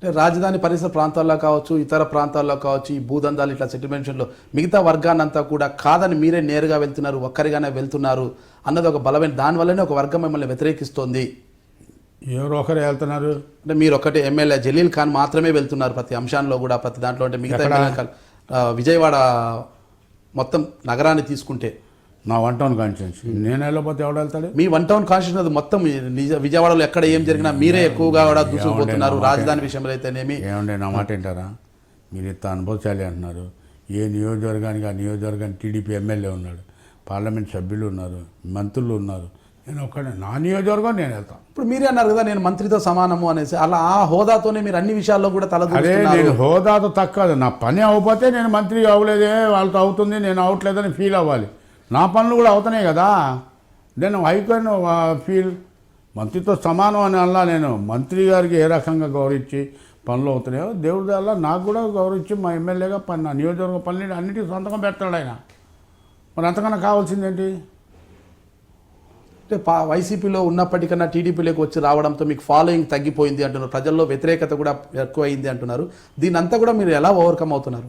అంటే రాజధాని పరిసర ప్రాంతాల్లో కావచ్చు, ఇతర ప్రాంతాల్లో కావచ్చు, ఈ భూదందాలు ఇట్లా సెటిల్మెంట్స్లో మిగతా వర్గాన్నంతా కూడా కాదని మీరే నేరుగా వెళ్తున్నారు, ఒక్కరిగానే వెళ్తున్నారు అన్నది ఒక బలమైన, దానివల్లనే ఒక వర్గం మిమ్మల్ని వ్యతిరేకిస్తోంది. ఎవరు ఒకరు వెళ్తున్నారు అంటే మీరు ఒకటి ఎమ్మెల్యే జలీల్ ఖాన్ మాత్రమే వెళ్తున్నారు ప్రతి అంశాల్లో కూడా, ప్రతి దాంట్లో. అంటే మిగతా విజయవాడ మొత్తం నగరాన్ని తీసుకుంటే నా 1 టౌన్ కాన్స్టిట్యున్సీ నేను వెళ్ళకపోతే ఎవడు వెళ్తాడు? మీ 1 టౌన్ కాన్స్టిట్యూన్సీ మొత్తం విజయవాడలో ఎక్కడ ఏం జరిగినా మీరే ఎక్కువగా కూడా దూసుకుపోతున్నారు. రాజధాని విషయంలో అయితేనేమి. ఏమంటే నా మాట ఏంటారా, మీరు ఇంత అనుభవశాలి అంటున్నారు. ఏ నియోజకవర్గానికి ఆ నియోజకవర్గానికి టీడీపీ ఎమ్మెల్యే ఉన్నాడు, పార్లమెంట్ సభ్యులు ఉన్నారు, మంత్రులు ఉన్నారు. నేను ఒక్కడే నా నియోజకవర్గం నేను వెళ్తాను. ఇప్పుడు మీరే అన్నారు కదా నేను మంత్రితో సమానము అనేసి, అలా ఆ హోదాతోనే మీరు అన్ని విషయాల్లో కూడా అదే నేను హోదాతో తక్కువ, నా పని అవ్వకపోతే నేను మంత్రి అవ్వలేదే వాళ్ళతో అవుతుంది నేను అవ్వట్లేదని ఫీల్ అవ్వాలి. నా పనులు కూడా అవుతున్నాయి కదా, నేను హైకోర్టు ఫీల్ మంత్రితో సమానం అని అలా నేను మంత్రి గారికి ఏ రకంగా గౌరవించి పనులు అవుతున్నాయో దేవుడి వల్ల నాకు కూడా గౌరవించి మా ఎమ్మెల్యేగా నా నియోజకవర్గ పనులు అన్నిటికీ సొంతంగా పెడతాడు ఆయన. మరి అంతకన్నా కావాల్సిందేంటి? అంటే వైసీపీలో ఉన్నప్పటికన్నా టీడీపీలోకి వచ్చి రావడంతో మీకు ఫాలోయింగ్ తగ్గిపోయింది అంటున్నారు, ప్రజల్లో వ్యతిరేకత కూడా ఎక్కువైంది అంటున్నారు. దీని అంతా కూడా మీరు ఎలా ఓవర్కమ్ అవుతున్నారు?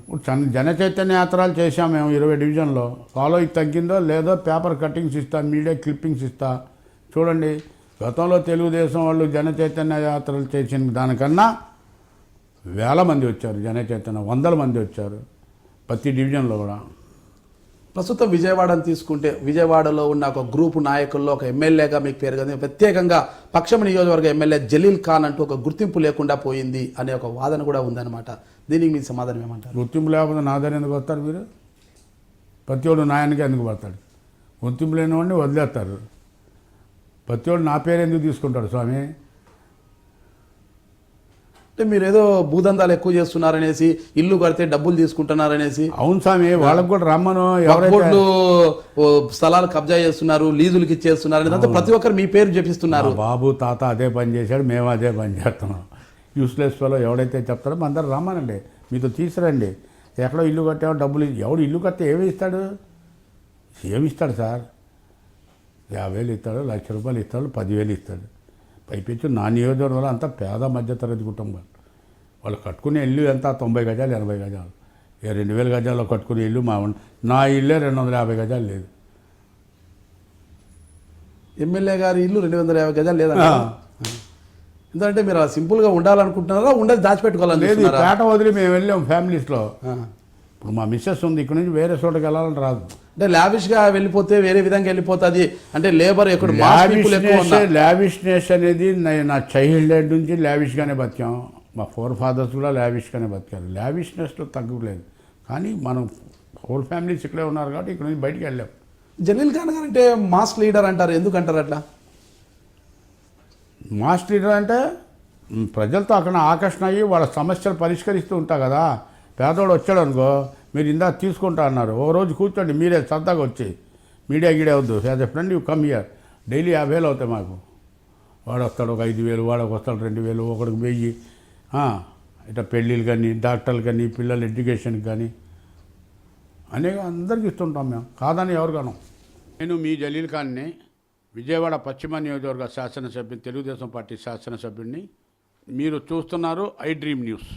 జన చైతన్య యాత్రలు చేశాం మేము 20 డివిజన్లో. ఫాలోయింగ్ తగ్గిందో లేదో పేపర్ కట్టింగ్స్ ఇస్తా, మీడియా క్లిప్పింగ్స్ ఇస్తా. చూడండి, గతంలో తెలుగుదేశం వాళ్ళు జన చైతన్య యాత్రలు చేసిన దానికన్నా వేల మంది వచ్చారు, జన చైతన్య 100 మంది వచ్చారు ప్రతి డివిజన్లో కూడా. ప్రస్తుతం విజయవాడని తీసుకుంటే విజయవాడలో ఉన్న ఒక గ్రూపు నాయకుల్లో ఒక ఎమ్మెల్యేగా మీకు పేరు కదా, ప్రత్యేకంగా పశ్చిమ నియోజకవర్గ ఎమ్మెల్యే జలీల్ ఖాన్ అంటూ ఒక గుర్తింపు లేకుండా పోయింది అనే ఒక వాదన కూడా ఉందన్నమాట. దీనికి మీ సమాధానం ఏమంటారు? గుర్తింపు లేకపోతే నా దగ్గర ఎందుకు వస్తారు మీరు? ప్రతి ఒడు నాయనకి ఎందుకు పడతాడు? గుర్తింపు లేని వాడిని వదిలేస్తారు. ప్రతి ఒడు నా పేరు ఎందుకు తీసుకుంటాడు స్వామి? అంటే మీరు ఏదో భూదందాలు ఎక్కువ చేస్తున్నారనేసి, ఇల్లు కడితే డబ్బులు తీసుకుంటున్నారనేసి. అవును స్వామి, వాళ్ళకు కూడా రమ్మను. ఎవరు స్థలాలు కబ్జా చేస్తున్నారు, లీజులకి ఇచ్చేస్తున్నారు అనేది ప్రతి ఒక్కరు మీ పేరు చెప్పిస్తున్నారు. బాబు తాత అదే పని చేశాడు, మేము అదే పని చేస్తున్నాం. యూస్లెస్ వాళ్ళు ఎవడైతే చెప్తారో మన అందరూ రమ్మనండి, మీతో తీసుకురండి. ఎక్కడో ఇల్లు కట్టామో డబ్బులు, ఎవడు ఇల్లు కడితే ఏమి ఇస్తాడు? ఏమిస్తాడు సార్? 50,000 ఇస్తాడు, 1,00,000 రూపాయలు ఇస్తాడు, 10,000 ఇస్తాడు. పైపెచ్చు నా నియోజకవర్గంలో అంతా పేద మధ్యతరగతి కుటుంబం. వాళ్ళు కట్టుకునే ఇల్లు ఎంత 90 గజాలు 80 గజాలు. 2,000 గజాల్లో కట్టుకునే ఇల్లు నా ఇల్లే 250 గజాలు లేదు. ఎమ్మెల్యే గారి ఇల్లు 250 గజాలు లేదా? ఎందుకంటే మీరు సింపుల్గా ఉండాలనుకుంటున్నారా, ఉండదు దాచిపెట్టుకోవాలని? లేదు, పేట వదిలి మేము వెళ్ళాం ఫ్యామిలీస్లో. ఇప్పుడు మా మిస్సెస్ ఉంది, ఇక్కడ నుంచి వేరే చోటకి వెళ్ళాలని రాదు. అంటే లావిష్గా వెళ్ళిపోతే వేరే విధంగా వెళ్ళిపోతుంది. అంటే లేబర్ ఎక్కడ లావిష్నెస్ అనేది నా చైల్డ్హుడ్ నుంచి లావిష్గానే బతికాం. మా 4 ఫాదర్స్ కూడా లావిష్గానే బతికారు. లావిష్నెస్లో తగ్గలేదు. కానీ మనం హోల్ ఫ్యామిలీస్ ఇక్కడే ఉన్నారు కాబట్టి ఇక్కడ నుంచి బయటికి వెళ్ళాం. జలీల్ ఖాన్ గారు అంటే మాస్ లీడర్ అంటారు, ఎందుకంటారు అట్లా? మాస్ లీడర్ అంటే ప్రజలతో అక్కడ ఆకర్షణ అయ్యి వాళ్ళ సమస్యలు పరిష్కరిస్తూ ఉంటా కదా. పేదవాడు వచ్చాడు అనుకో, మీరు ఇందా తీసుకుంటా అన్నారు, ఓ రోజు కూర్చోండి మీరే సరదాగా వచ్చి, మీడియా గీడే వద్దు, as a friend you come here. Daily 50,000 అవుతాయి మాకు. వాడు వస్తాడు ఒక 5,000, వాడికి వస్తాడు 2,000, ఒకడికి 1000. ఇట్లా పెళ్ళిళ్ళు కానీ, డాక్టర్లు కానీ, పిల్లల ఎడ్యుకేషన్కి కానీ అనేక అందరికీ ఇస్తుంటాం మేము, కాదని ఎవరిగాను. నేను మీ జలీల్ ఖాన్ని, విజయవాడ పశ్చిమ నియోజకవర్గ శాసనసభ్యుని, తెలుగుదేశం పార్టీ శాసనసభ్యుడిని. మీరు చూస్తున్నారు ఐ డ్రీమ్ న్యూస్.